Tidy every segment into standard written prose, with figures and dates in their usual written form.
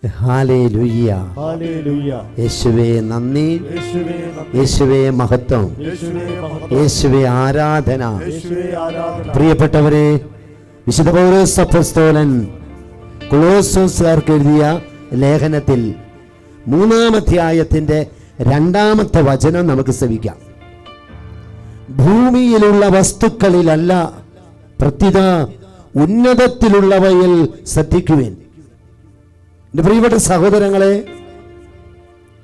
Hallelujah. യേശുവേ നന്ദി, യേശുവേ മഹത്വം, യേശുവേ ആരാധന. പ്രിയപ്പെട്ടവരെ, വിശുദ്ധ പൗലോസ് അപ്പോസ്തലൻ കൊളോസ്യർക്കാർക്ക് എഴുതിയ ലേഖനത്തിൽ 3-ാം അധ്യായത്തിന്റെ 2-ാമത്തെ വചനം നമുക്ക് ശ്രവിക്കാം. ഭൂമിയിലുള്ള വസ്തുക്കളിലല്ല, പ്രത്യുത ഉന്നതത്തിലുള്ളവയിൽ ശ്രദ്ധിക്കുവേൻ. എൻ്റെ പ്രിയപ്പെട്ട സഹോദരങ്ങളെ,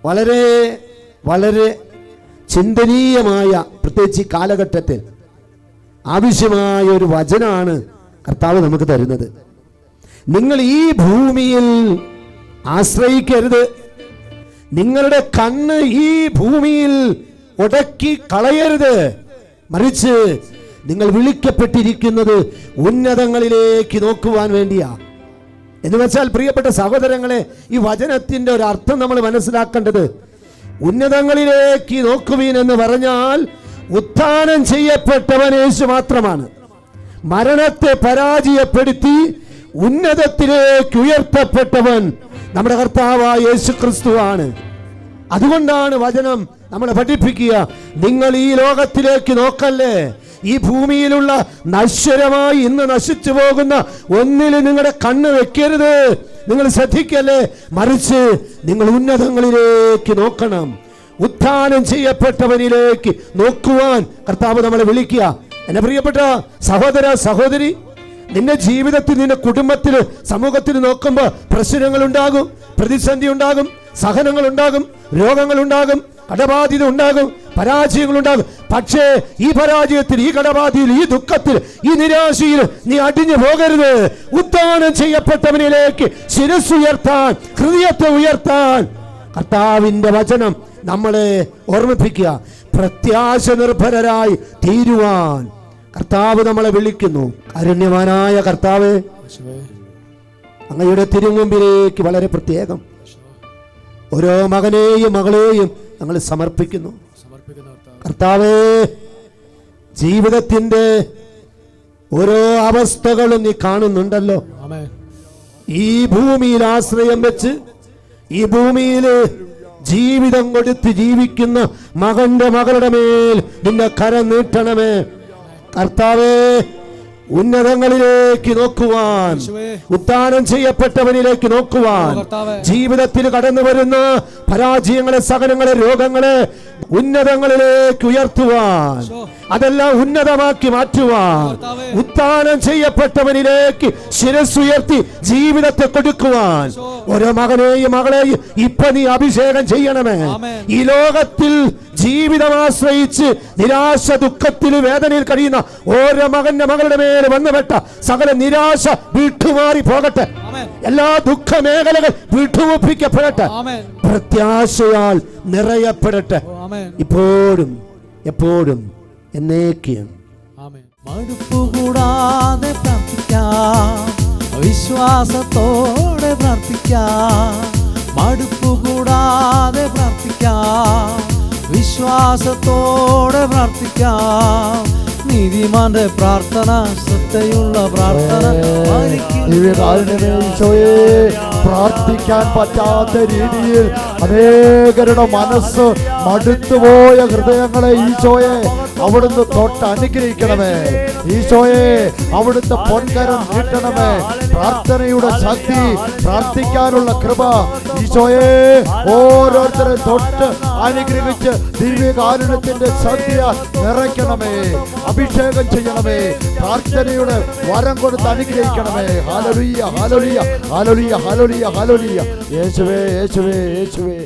വളരെ വളരെ ചിന്തനീയമായ, പ്രത്യേകിച്ച് ഈ കാലഘട്ടത്തിൽ ആവശ്യമായ ഒരു വചനമാണ് കർത്താവ് നമുക്ക് തരുന്നത്. നിങ്ങൾ ഈ ഭൂമിയിൽ ആശ്രയിക്കരുത്. നിങ്ങളുടെ കണ്ണ് ഈ ഭൂമിയിൽ ഉടക്കി കളയരുത്. മറിച്ച് നിങ്ങൾ വിളിക്കപ്പെട്ടിരിക്കുന്നത് ഉന്നതങ്ങളിലേക്ക് നോക്കുവാൻ വേണ്ടിയാ. എന്ന് വെച്ചാൽ പ്രിയപ്പെട്ട സഹോദരങ്ങളെ, ഈ വചനത്തിന്റെ ഒരു അർത്ഥം നമ്മൾ മനസ്സിലാക്കേണ്ടത്, ഉന്നതങ്ങളിലേക്ക് നോക്കുവീൻ എന്ന് പറഞ്ഞാൽ ഉത്ഥാനം ചെയ്യപ്പെട്ടവൻ യേശു മാത്രമാണ്. മരണത്തെ പരാജയപ്പെടുത്തി ഉന്നതത്തിലേക്ക് ഉയർത്തപ്പെട്ടവൻ നമ്മുടെ കർത്താവായ യേശു ക്രിസ്തുവാണ്. അതുകൊണ്ടാണ് വചനം നമ്മളെ പഠിപ്പിക്കുക, നിങ്ങൾ ഈ ലോകത്തിലേക്ക് നോക്കല്ലേ, ഈ ഭൂമിയിലുള്ള നശ്വരമായി ഇന്ന് നശിച്ചു പോകുന്ന ഒന്നിൽ നിങ്ങളുടെ കണ്ണ് വെക്കരുത്, നിങ്ങൾ ശ്രദ്ധിക്കല്ലേ, മറിച്ച് നിങ്ങൾ ഉന്നതങ്ങളിലേക്ക് നോക്കണം. ഉത്ഥാനം ചെയ്യപ്പെട്ടവനിലേക്ക് നോക്കുവാൻ കർത്താവ് നമ്മളെ വിളിക്കുക. എന്നെ പ്രിയപ്പെട്ട സഹോദര സഹോദരി, നിന്റെ ജീവിതത്തിൽ, നിന്റെ കുടുംബത്തിൽ, സമൂഹത്തിൽ നോക്കുമ്പോൾ പ്രശ്നങ്ങൾ ഉണ്ടാകും, പ്രതിസന്ധി ഉണ്ടാകും, സഹനങ്ങൾ ഉണ്ടാകും, രോഗങ്ങൾ ഉണ്ടാകും, കടബാധ്യത ഉണ്ടാകും, പരാജയങ്ങൾ ഉണ്ടാകും. പക്ഷേ ഈ പരാജയത്തിൽ, ഈ കടബാധ്യതയിൽ, ഈ ദുഃഖത്തിൽ, ഈ നിരാശയിൽ നീ അടിഞ്ഞു പോകരുത്. ഉത്ഥാനം ചെയ്യപ്പെട്ടവനിലേക്ക് ശിരസ്സുയർത്താൻ, ഹൃദയത്തെ ഉയർത്താൻ കർത്താവിന്റെ വചനം നമ്മളെ ഓർമ്മിപ്പിക്കുക. പ്രത്യാശ നിർഭരരായി തീരുവാൻ കർത്താവ് നമ്മളെ വിളിക്കുന്നു. കാരുണ്യവാനായ കർത്താവേ, അങ്ങയുടെ തിരുമുമ്പിലേക്ക് വളരെ പ്രത്യേകം ഓരോ മകനെയും മകളെയും ഞങ്ങൾ സമർപ്പിക്കുന്നു. കർത്താവേ, ജീവിതത്തിന്റെ ഓരോ അവസ്ഥകളും നീ കാണുന്നുണ്ടല്ലോ. ഈ ഭൂമിയിൽ ആശ്രയം വെച്ച്, ഈ ഭൂമിയിൽ ജീവിതം കൊടുത്ത് ജീവിക്കുന്ന മകന്റെ മകളുടെ മേൽ നിന്റെ കരം നീട്ടണമേ കർത്താവേ. ഉന്നതങ്ങളിലേക്ക് നോക്കുവാൻ, ഉത്ഥാനം ചെയ്യപ്പെട്ടവനിലേക്ക് നോക്കുവാൻ, ജീവിതത്തിൽ കടന്നു വരുന്ന പരാജയങ്ങളെ, സഹനങ്ങളെ, രോഗങ്ങളെ ഉന്നതങ്ങളിലേക്ക് ഉയർത്തുവാൻ, അതെല്ലാം ഉന്നതമാക്കി മാറ്റുവാൻ, ഉത്ഥാനം ചെയ്യപ്പെട്ടവനിലേക്ക് ശിരസ്സുയർത്തി ജീവിതത്തെ കൊടുക്കുവാൻ ഓരോ മകനെയും മകളെയും ഇപ്പൊ നീ അഭിഷേകം ചെയ്യണമേ. ഈ ലോകത്തിൽ ജീവിതം ആശ്രയിച്ച് നിരാശ, ദുഃഖത്തിൽ, വേദനയിൽ കഴിയുന്ന ഓരോ മകന്റെ മകളുടെ മേലെ വന്നുപെട്ട സകല നിരാശ വിട്ടുമാറി പോകട്ടെ. എല്ലാ ദുഃഖ മേഖലകൾ വിട്ടുവപ്പിക്കപ്പെടട്ടെ. പ്രത്യാശയാൽ നിറയപ്പെടട്ടെ, ഇപ്പോഴും എപ്പോഴും എന്നേക്കും. മടുപ്പുകൂടാതെ പ്രാർത്ഥിക്കാം, വിശ്വാസത്തോടെ പ്രാർത്ഥിക്കാം. മടുപ്പുകൂടാതെ പ്രാർത്ഥിക്കാം, വിശ്വാസത്തോടെ പ്രാർത്ഥിക്കാം. നീതിമാന്റെ പ്രാർത്ഥന ശ്രദ്ധയുള്ള പ്രാർത്ഥന. പ്രാർത്ഥിക്കാൻ പറ്റാത്ത രീതിയിൽ അനേകരുടെ മനസ്സ് മടുത്തുപോയ ഹൃദയങ്ങളെ ഈശോയെ അവിടുന്ന് തൊട്ട് അനുഗ്രഹിക്കണമേ. ഈശോയെ അവിടുത്തെ പൊൻകരം നീട്ടണമേ. പ്രാർത്ഥനയുടെ ശക്തി, പ്രാർത്ഥിക്കാനുള്ള കൃപ ഈശോയെ ഓരോരുത്തരെ തൊട്ട് അനുഗ്രഹിച്ച് ദിവ്യകാരുണ്യത്തിന്റെ ശക്തി നിറയ്ക്കണമേ. അഭിഷേകം ചെയ്യണമേ. പ്രാർത്ഥനയുടെ വരം കൊടുത്ത് അനുഗ്രഹിക്കണമേ. Hallelujah, hallelujah, hallelujah, hallelujah, hallelujah. യേശുവേ, യേശുവേ, യേശുവേ.